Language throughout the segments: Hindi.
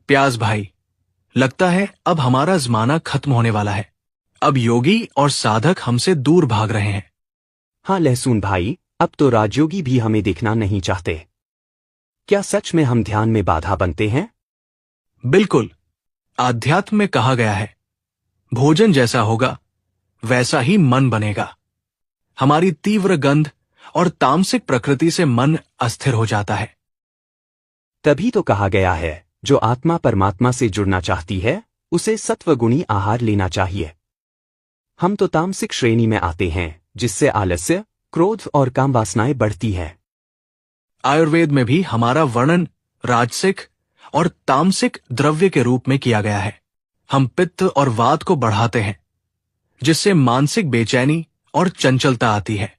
प्याज भाई, लगता है अब हमारा जमाना खत्म होने वाला है। अब योगी और साधक हमसे दूर भाग रहे हैं। हाँ लहसुन भाई, अब तो राजयोगी भी हमें देखना नहीं चाहते। क्या सच में हम ध्यान में बाधा बनते हैं? बिल्कुल। आध्यात्म में कहा गया है, भोजन जैसा होगा वैसा ही मन बनेगा। हमारी तीव्र गंध और तामसिक प्रकृति से मन अस्थिर हो जाता है। तभी तो कहा गया है, जो आत्मा परमात्मा से जुड़ना चाहती है उसे सत्वगुणी आहार लेना चाहिए। हम तो तामसिक श्रेणी में आते हैं, जिससे आलस्य, क्रोध और काम वासनाएं बढ़ती है। आयुर्वेद में भी हमारा वर्णन राजसिक और तामसिक द्रव्य के रूप में किया गया है। हम पित्त और वात को बढ़ाते हैं, जिससे मानसिक बेचैनी और चंचलता आती है।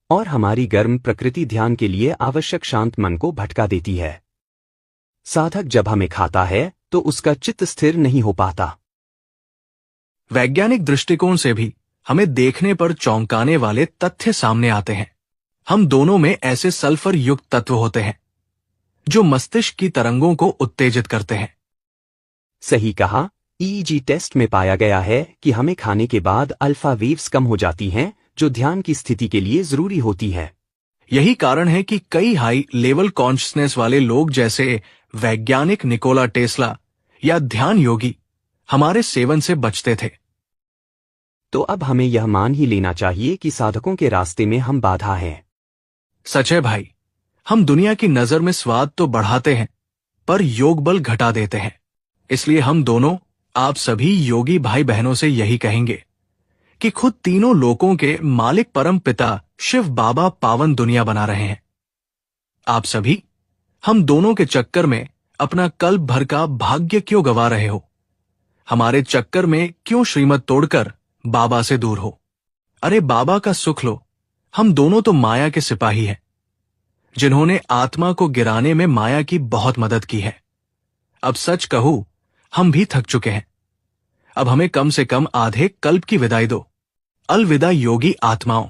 और हमारी गर्म प्रकृति ध्यान के लिए आवश्यक शांत मन को भटका देती है। साधक जब हमें खाता है तो उसका चित्त स्थिर नहीं हो पाता। वैज्ञानिक दृष्टिकोण से भी हमें देखने पर चौंकाने वाले तथ्य सामने आते हैं। हम दोनों में ऐसे सल्फर युक्त तत्व होते हैं जो मस्तिष्क की तरंगों को उत्तेजित करते हैं। सही कहा। ईईजी टेस्ट में पाया गया है कि हमें खाने के बाद अल्फा वेव्स कम हो जाती हैं, जो ध्यान की स्थिति के लिए जरूरी होती है। यही कारण है कि कई हाई लेवल कॉन्शियसनेस वाले लोग जैसे वैज्ञानिक निकोला टेस्ला या ध्यान योगी हमारे सेवन से बचते थे। तो अब हमें यह मान ही लेना चाहिए कि साधकों के रास्ते में हम बाधा हैं। सच है भाई, हम दुनिया की नजर में स्वाद तो बढ़ाते हैं पर योग बल घटा देते हैं। इसलिए हम दोनों, आप सभी योगी भाई बहनों से यही कहेंगे कि खुद तीनों लोकों के मालिक परम पिता शिव बाबा पावन दुनिया बना रहे हैं। आप सभी, हम दोनों के चक्कर में अपना कल्प भर का भाग्य क्यों गवा रहे हो? हमारे चक्कर में क्यों श्रीमत तोड़कर बाबा से दूर हो? अरे बाबा का सुख लो। हम दोनों तो माया के सिपाही हैं, जिन्होंने आत्मा को गिराने में माया की बहुत मदद की है। अब सच कहूं, हम भी थक चुके हैं। अब हमें कम से कम आधे कल्प की विदाई दो। अलविदा योगी आत्माओं।